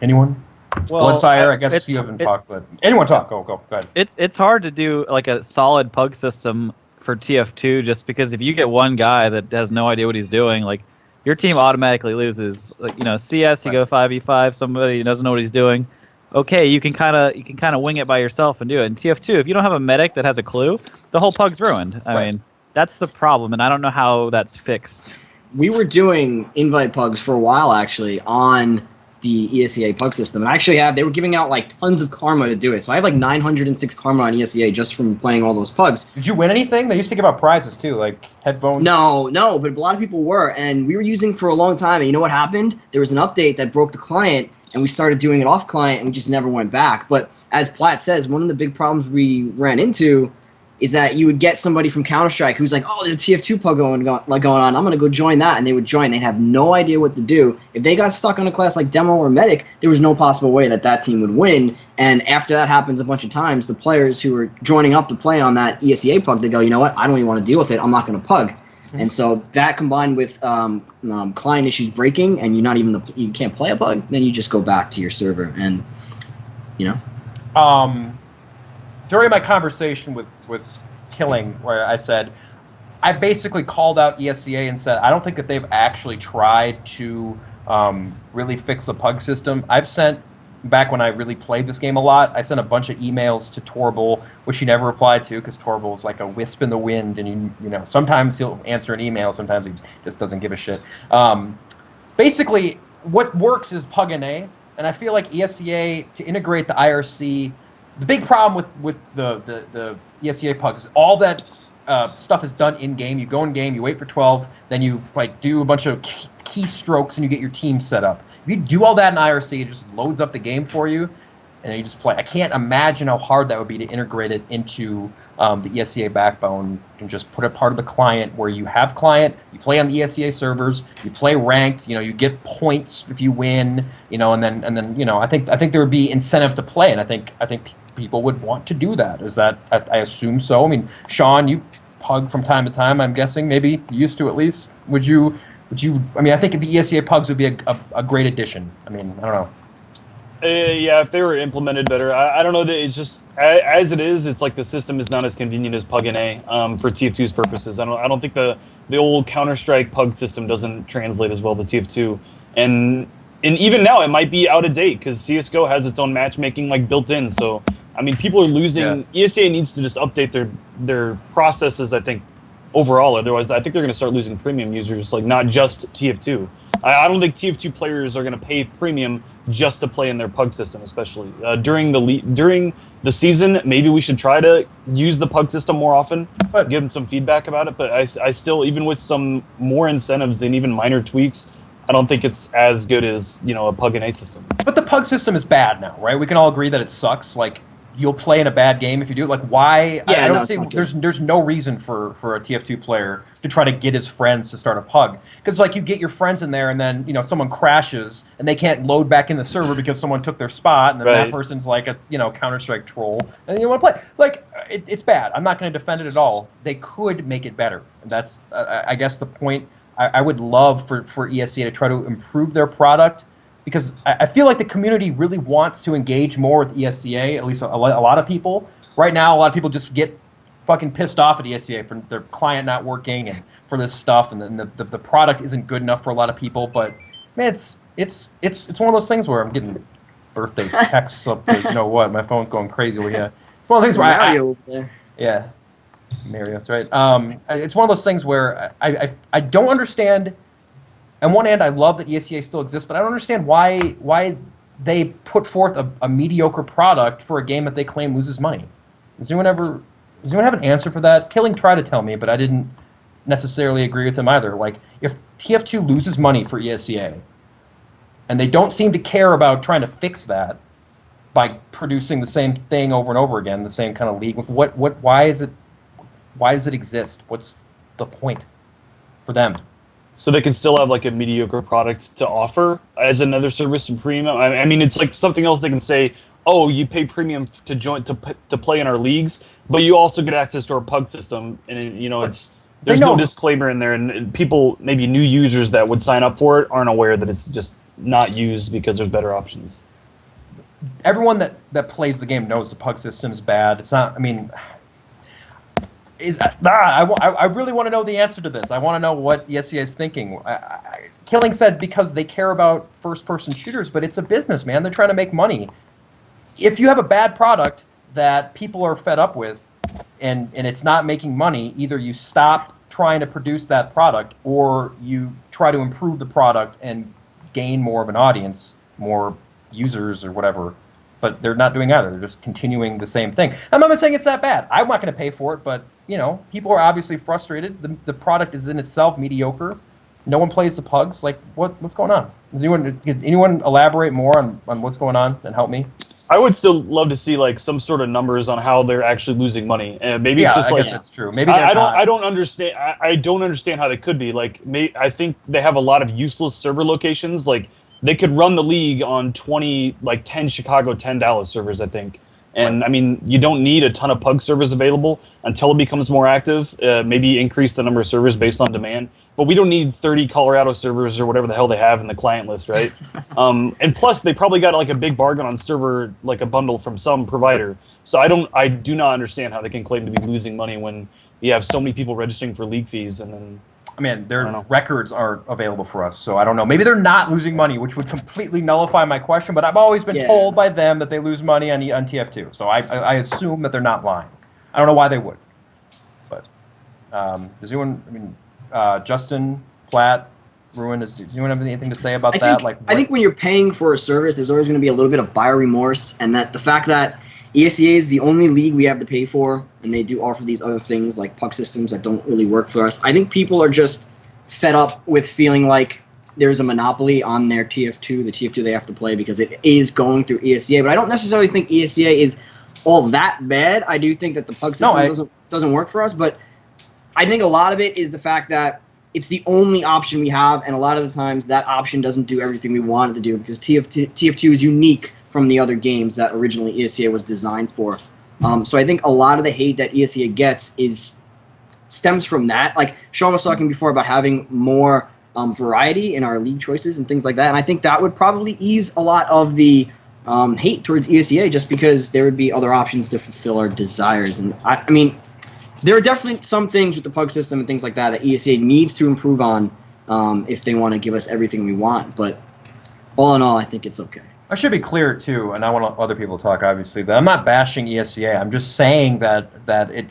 Anyone? Well, Bloodsire, I guess you haven't talked, but anyone talk? Go ahead. It's hard to do like a solid pug system for TF2 just because if you get one guy that has no idea what he's doing, like your team automatically loses. Like CS, you go 5v5, somebody who doesn't know what he's doing. Okay, you can kind of wing it by yourself and do it. In TF2, if you don't have a medic that has a clue, the whole pug's ruined. I mean, that's the problem, and I don't know how that's fixed. We were doing invite pugs for a while actually on the ESEA pug system, and they were giving out like tons of karma to do it. So I have like 906 karma on ESEA just from playing all those pugs. Did you win anything? They used to give out prizes too, like headphones. No, but a lot of people were, and we were using for a long time. And you know what happened? There was an update that broke the client, and we started doing it off client, and we just never went back. But as Platt says, one of the big problems we ran into is that you would get somebody from Counter-Strike who's like, oh, there's a TF2 pug going on. I'm going to go join that. And they would join. They'd have no idea what to do. If they got stuck on a class like Demo or Medic, there was no possible way that team would win. And after that happens a bunch of times, the players who are joining up to play on that ESEA pug, they go, you know what? I don't even want to deal with it. I'm not going to pug. And so that combined with client issues breaking and you can't play a pug, then you just go back to your server. And, during my conversation with Killing, where I said, I basically called out ESEA and said, I don't think that they've actually tried to really fix the pug system. I've sent, back when I really played this game a lot, I sent a bunch of emails to Torble, which he never replied to because Torble is like a wisp in the wind, and sometimes he'll answer an email, sometimes he just doesn't give a shit. Basically, what works is pug NA, and I feel like ESEA, to integrate the IRC, the big problem with the ESEA pugs is all that stuff is done in game. You go in game, you wait for 12, then you do a bunch of keystrokes and you get your team set up. If you do all that in IRC, it just loads up the game for you, and then you just play. I can't imagine how hard that would be to integrate it into the ESEA backbone and just put it part of the client where you have client, you play on the ESEA servers, you play ranked, you get points if you win, and then I think there would be incentive to play, and I think people would want to do that. Is that, I assume so. I mean, Sean, you pug from time to time, I'm guessing, maybe you used to at least. Would you? I mean, I think the ESEA pugs would be a great addition. I mean, I don't know. Yeah, if they were implemented better. I don't know that it's just as it is. It's like the system is not as convenient as pug NA for TF2's purposes. I don't think the old Counter-Strike pug system doesn't translate as well to TF2, and even now it might be out of date because CS:GO has its own matchmaking built in. So I mean, people are losing. Yeah. ESEA needs to just update their processes, I think, overall. Otherwise, I think they're going to start losing premium users, not just TF2. I don't think TF2 players are going to pay premium just to play in their pug system, especially during the season. Maybe we should try to use the pug system more often, give them some feedback about it. But I still, even with some more incentives and even minor tweaks, I don't think it's as good as a pug NA system. But the pug system is bad now, right? We can all agree that it sucks. You'll play in a bad game if you do it. Why? Yeah, I don't see. There's no reason for a TF2 player to try to get his friends to start a pug, because you get your friends in there and then someone crashes and they can't load back in the server because someone took their spot, and then that person's a Counter-Strike troll, and you want to play. It's bad. I'm not going to defend it at all. They could make it better, and that's I guess the point. I would love for ESEA to try to improve their product, because I feel like the community really wants to engage more with ESEA, at least a lot of people. Right now, a lot of people just get fucking pissed off at ESEA for their client not working and for this stuff, and then the product isn't good enough for a lot of people. But man, it's one of those things where I'm getting birthday texts up. My phone's going crazy over here. one of the things where Mario over there. Yeah, Mario, that's right. It's one of those things where I don't understand. On one hand, I love that ESEA still exists, but I don't understand why they put forth a mediocre product for a game that they claim loses money. Does anyone have an answer for that? Killing tried to tell me, but I didn't necessarily agree with him either. Like, if TF2 loses money for ESEA, and they don't seem to care about trying to fix that by producing the same thing over and over again, the same kind of league, why does it exist? What's the point for them? So they can still have like a mediocre product to offer as another service and premium. I mean, it's like something else they can say. Oh, you pay premium to join to play in our leagues, but you also get access to our pug system, and there's no disclaimer in there, and people, maybe new users that would sign up for it, aren't aware that it's just not used because there's better options. Everyone that plays the game knows the pug system is bad. It's not. I mean. I really want to know the answer to this. I want to know what ESEA is thinking. Killing said because they care about first-person shooters, but it's a business, man. They're trying to make money. If you have a bad product that people are fed up with and it's not making money, either you stop trying to produce that product or you try to improve the product and gain more of an audience, more users or whatever. But they're not doing either. They're just continuing the same thing. I'm not saying it's that bad. I'm not going to pay for it, but people are obviously frustrated. The product is in itself mediocre. No one plays the pugs. Like, what's going on? Does anyone elaborate more on what's going on and help me? I would still love to see like some sort of numbers on how they're actually losing money. Maybe it's just I like guess that's true. Maybe I don't understand. I don't understand how they could be like. I think they have a lot of useless server locations. Like, they could run the league on 10 Chicago, 10 Dallas servers, I think. And, I mean, you don't need a ton of pug servers available until it becomes more active. Maybe increase the number of servers based on demand. But we don't need 30 Colorado servers or whatever the hell they have in the client list, right? And plus, they probably got like a big bargain on server, like a bundle from some provider. So I do not understand how they can claim to be losing money when you have so many people registering for league fees and then... I mean, their records aren't available for us, so I don't know. Maybe they're not losing money, which would completely nullify my question, but I've always been told by them that they lose money on TF2, so I assume that they're not lying. I don't know why they would. But does anyone, Justin, Platt, Ruwin, does anyone have anything to say about that? I think when you're paying for a service, there's always going to be a little bit of buyer remorse, and that the fact that ESEA is the only league we have to pay for, and they do offer these other things like puck systems that don't really work for us. I think people are just fed up with feeling like there's a monopoly on their TF2, the TF2 they have to play, because it is going through ESEA. But I don't necessarily think ESEA is all that bad. I do think that the puck system doesn't work for us, but I think a lot of it is the fact that it's the only option we have, and a lot of the times that option doesn't do everything we want it to do, because TF2 is unique from the other games that originally ESEA was designed for. So I think a lot of the hate that ESEA gets stems from that. Like Sean was talking before about having more variety in our league choices and things like that, and I think that would probably ease a lot of the hate towards ESEA, just because there would be other options to fulfill our desires. And I mean, there are definitely some things with the pug system and things like that ESEA needs to improve on if they want to give us everything we want. But all in all, I think it's okay. I should be clear too, and I want other people to talk, obviously, that I'm not bashing ESEA. I'm just saying that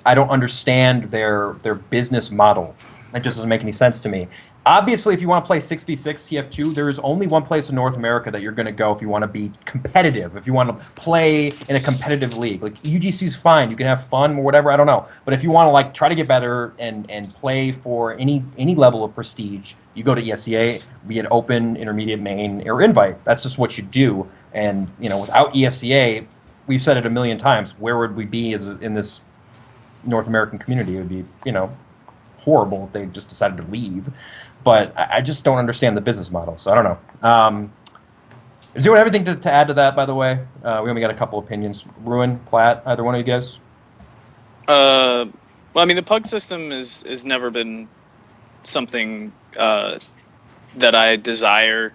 I don't understand their business model. That just doesn't make any sense to me. Obviously, if you want to play 6v6 TF2, there is only one place in North America that you're going to go if you want to be competitive, if you want to play in a competitive league. Like, UGC is fine. You can have fun or whatever, I don't know. But if you want to like try to get better and play for any level of prestige, you go to ESEA, be it open, intermediate, main, or invite. That's just what you do. And, without ESEA, we've said it a million times, where would we be in this North American community? It would be, horrible if they just decided to leave. But I just don't understand the business model, so I don't know. Does anyone have anything to add to that, by the way? We only got a couple opinions. Ruwin, Platt, either one of you guys? Well, I mean, the pug system has never been something that I desire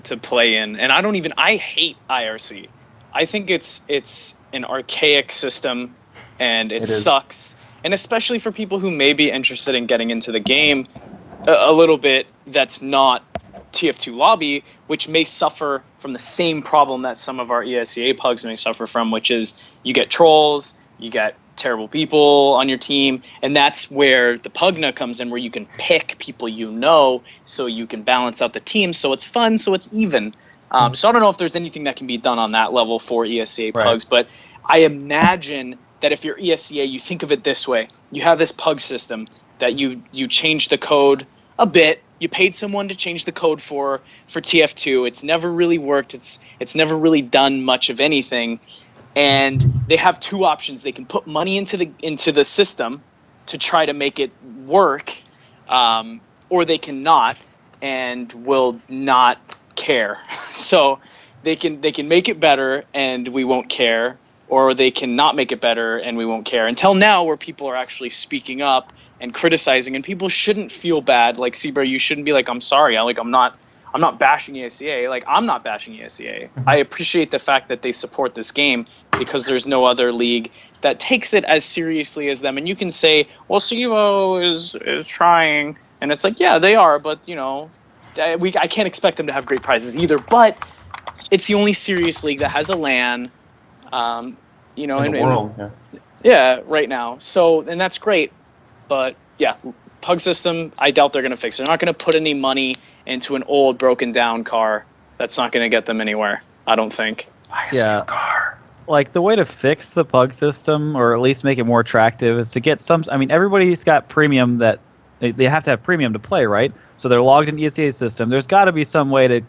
to play in. And I hate IRC. I think it's an archaic system, and it sucks. And especially for people who may be interested in getting into the game a little bit, that's not TF2 lobby, which may suffer from the same problem that some of our ESEA pugs may suffer from, which is you get trolls, you got terrible people on your team, and that's where the Pugna comes in, where you can pick people so you can balance out the team, so it's fun, so it's even. So I don't know if there's anything that can be done on that level for ESEA Pugs, but I imagine that if you're ESEA, you think of it this way. You have this Pug system that you change the code a bit. You paid someone to change the code for TF2. It's never really worked. It's never really done much of anything. And they have two options. They can put money into the system to try to make it work, or they cannot and will not care. So they can make it better and we won't care, or they can not make it better and we won't care. Until now, where people are actually speaking up and criticizing, and people shouldn't feel bad. Like cbear, you shouldn't be like, I'm sorry. I'm not bashing ESEA. Like, I'm not bashing ESEA. I appreciate the fact that they support this game, because there's no other league that takes it as seriously as them. And you can say, well, CEVO is trying, and it's like, yeah, they are, but I can't expect them to have great prizes either. But it's the only serious league that has a LAN, in the world. right now. So, and that's great. But yeah, Pug system, I doubt they're going to fix it. They're not going to put any money into an old, broken down car. That's not going to get them anywhere, I don't think. Yeah. Like, the way to fix the Pug system, or at least make it more attractive, is to get some. I mean, everybody's got premium that they have to have premium to play, right? So they're logged in ESEA system. There's got to be some way to,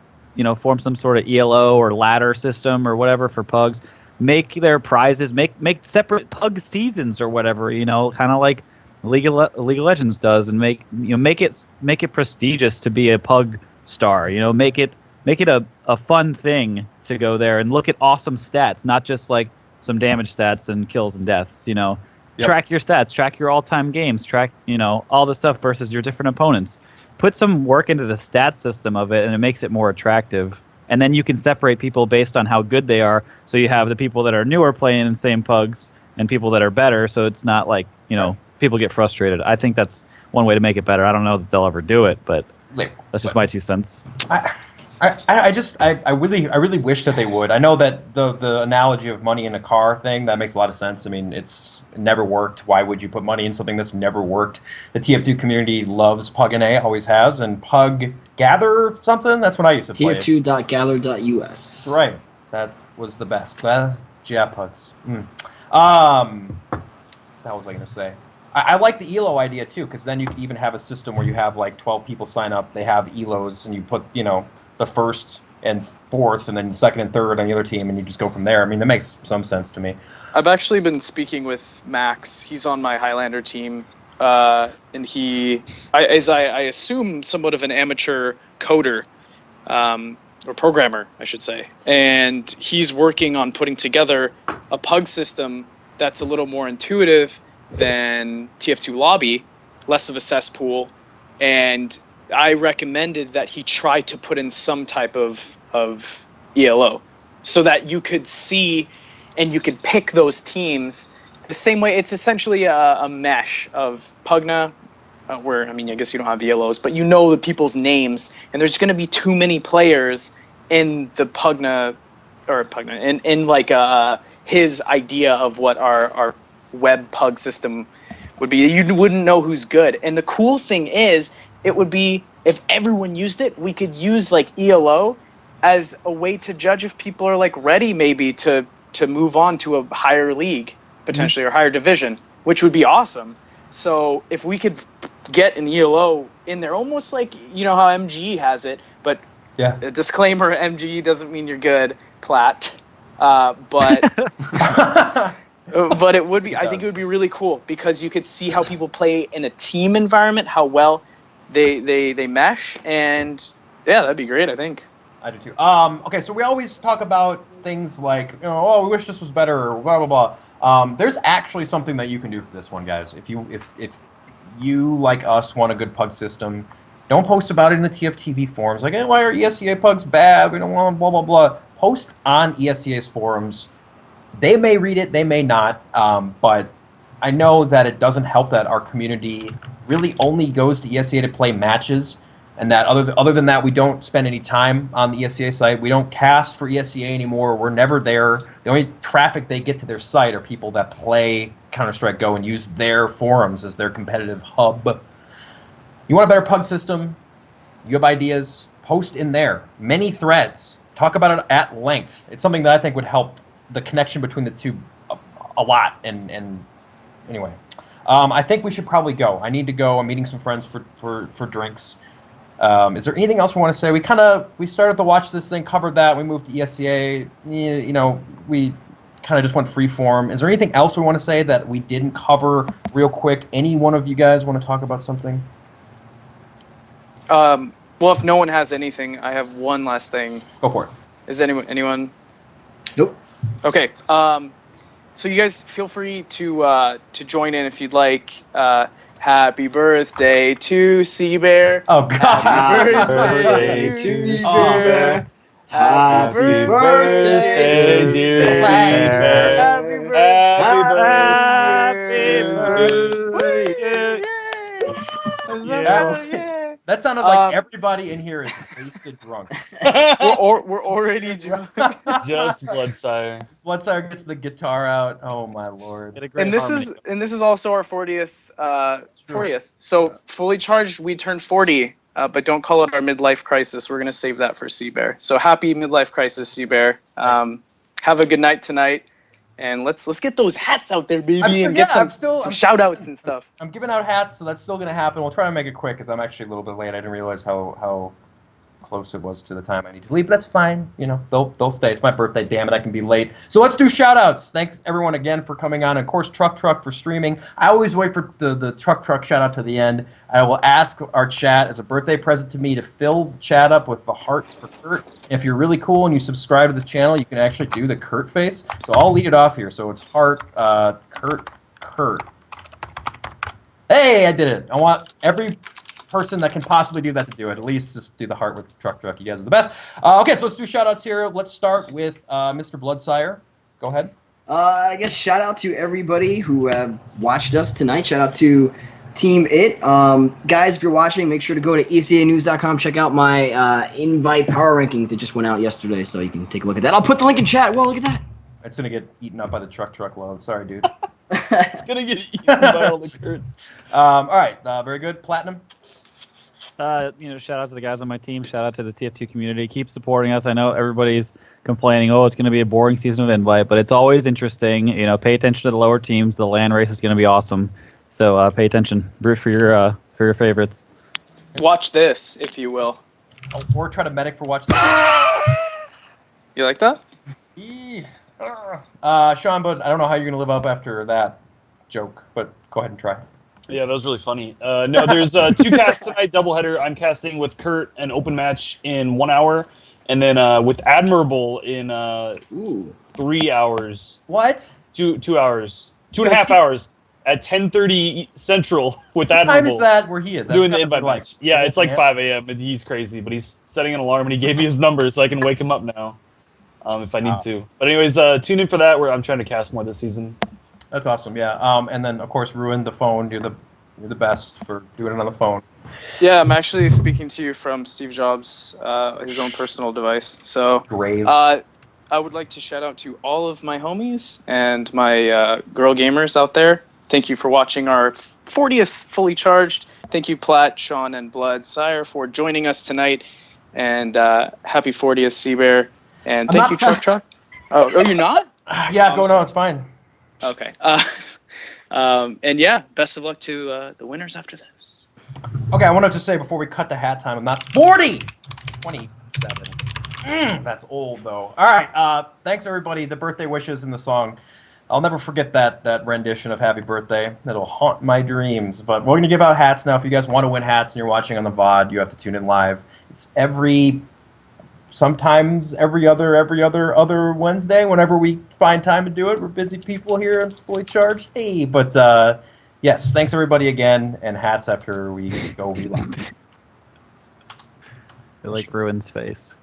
form some sort of ELO or ladder system or whatever for Pugs. Make their prizes, make separate Pug seasons or whatever, kind of like League of Legends does, and make it prestigious to be a Pug star. Make it a fun thing to go there and look at awesome stats, not just like some damage stats and kills and deaths. Track your stats, track your all-time games, track all the stuff versus your different opponents. Put some work into the stat system of it, and it makes it more attractive. And then you can separate people based on how good they are. So you have the people that are newer playing in the same Pugs, and people that are better. So it's not like people get frustrated. I think that's one way to make it better. I don't know that they'll ever do it, but that's just my 2 cents. I really wish that they would. I know that the analogy of money in a car thing, that makes a lot of sense. I mean, it never worked. Why would you put money in something that's never worked? The TF2 community loves Pug NA, always has, and Pug Gather something. That's what I used to play. TF2.gather.us. Right. That was the best. Yeah, Pugs. What was I going to say? I like the ELO idea too, because then you can even have a system where you have like 12 people sign up. They have ELOs, and you put the first and fourth, and then second and third on the other team, and you just go from there. I mean, that makes some sense to me. I've actually been speaking with Max. He's on my Highlander team, and I assume, somewhat of an amateur coder, or programmer, I should say. And he's working on putting together a Pug system that's a little more intuitive than TF2 Lobby, less of a cesspool, and I recommended that he try to put in some type of ELO, so that you could see and you could pick those teams the same way. It's essentially a mesh of Pugna, where, I guess you don't have ELOs, but the people's names, and there's going to be too many players in the Pugna, in like his idea of what our web Pug system would be. You wouldn't know who's good. And the cool thing is, it would be, if everyone used it, we could use like ELO as a way to judge if people are like ready maybe to move on to a higher league, potentially, or higher division, which would be awesome. So if we could get an ELO in there, almost like, how MGE has it, but a disclaimer, MGE doesn't mean you're good, Platt. But it would be, I think it would be really cool, because you could see how people play in a team environment, how well they mesh, and that'd be great, I think. I do too. Okay, so we always talk about things like, we wish this was better, or blah blah blah. There's actually something that you can do for this one, guys. If you like us want a good Pug system, don't post about it in the TFTV forums. Like, why are ESEA Pugs bad? We don't want blah blah blah. Post on ESEA's forums. They may read it, they may not, but I know that it doesn't help that our community really only goes to ESEA to play matches, and that other than that, we don't spend any time on the ESEA site. We don't cast for ESEA anymore. We're never there. The only traffic they get to their site are people that play Counter-Strike Go and use their forums as their competitive hub. You want a better pug system? You have ideas? Post in there. Many threads. Talk about it at length. It's something that I think would help the connection between the two a lot. And anyway, I think we should probably go. I need to go. I'm meeting some friends for drinks. Is there anything else we want to say? We started to watch this thing, covered that. We moved to ESEA. You know, we kind of just went free form. Is there anything else we want to say that we didn't cover real quick? Any one of you guys want to talk about something? Well, if no one has anything, I have one last thing. Go for it. Is anyone? Nope. Okay. So you guys feel free to join in if you'd like. Happy birthday to cbear. Oh God! Happy birthday to to cbear. Happy birthday, dear dear cbear. Happy birthday. That sounded like everybody in here is wasted drunk. We're already drunk. Just Bloodsire. Bloodsire gets the guitar out. Oh my lord! And this is also our 40th. 40th. So fully charged, we turned 40. But don't call it our midlife crisis. We're gonna save that for cbear. So happy midlife crisis, cbear. Have a good night tonight, and let's get those hats out there, baby, and get some shout outs and stuff. I'm giving out hats, so that's still gonna happen. We'll try to make it quick, because I'm actually a little bit late. I didn't realize how close it was to the time I need to leave. But that's fine. You know, they'll stay. It's my birthday. Damn it, I can be late. So let's do shout outs. Thanks everyone again for coming on. And of course, Truck for streaming. I always wait for the Truck shout out to the end. I will ask our chat as a birthday present to me to fill the chat up with the hearts for Kurt. If you're really cool and you subscribe to this channel, you can actually do the Kurt face. So I'll lead it off here. So it's heart, Kurt. Hey, I did it. I want every person that can possibly do that to do it. At least just do the heart with Truck. You guys are the best. Okay, so let's do shout outs here. Let's start with Mr. Bloodsire. Go ahead. I guess shout out to everybody who watched us tonight. Shout out to Team It. Guys, if you're watching, make sure to go to ESEAnews.com. Check out my invite power rankings that just went out yesterday, so you can take a look at that. I'll put the link in chat. Whoa, look at that. It's going to get eaten up by the Truck load. Sorry, dude. It's gonna get eaten by all the Kurts. All right, very good. Platinum. Shout out to the guys on my team. Shout out to the TF2 community. Keep supporting us. I know everybody's complaining, oh, it's going to be a boring season of Invite, but it's always interesting. You know, pay attention to the lower teams. The LAN race is going to be awesome. So pay attention. Root for your favorites. Watch this, if you will. Or try to medic for watch this. You like that? Sean, but I don't know how you're going to live up after that joke, but go ahead and try. Yeah, that was really funny. No, there's 2 casts tonight, doubleheader. I'm casting with Kurt an open match in 1 hour, and then with Admirable in 3 hours. What? 2 hours. 2.5 hours at 10:30 Central with Admirable. What time is that where he is? That's doing the invite match. Yeah, it's like 5 a.m. He's crazy, but he's setting an alarm, and he gave me his number so I can wake him up now if I need to. But anyways, tune in for that, where I'm trying to cast more this season. That's awesome, yeah. And then, of course, Ruwin the phone. You're the best for doing it on the phone. Yeah, I'm actually speaking to you from Steve Jobs' his own personal device. So Grave. I would like to shout out to all of my homies and my girl gamers out there. Thank you for watching our 40th Fully Charged. Thank you, Platt, Sean, and Bloodsire for joining us tonight. And happy 40th, cbear. And thank you, Truck. Oh, you're not? Yeah, go. No, it's fine. Okay. And yeah, best of luck to the winners after this. Okay, I wanted to say before we cut to hat time, I'm not 40! 27. That's old, though. All right, thanks, everybody. The birthday wishes and the song. I'll never forget that rendition of Happy Birthday. It'll haunt my dreams. But we're going to give out hats now. If you guys want to win hats and you're watching on the VOD, you have to tune in live. It's sometimes every other Wednesday, whenever we find time to do it. We're busy people here and Fully Charged. Hey, but yes, thanks everybody again, and hats after we go relive. I like Ruin's face.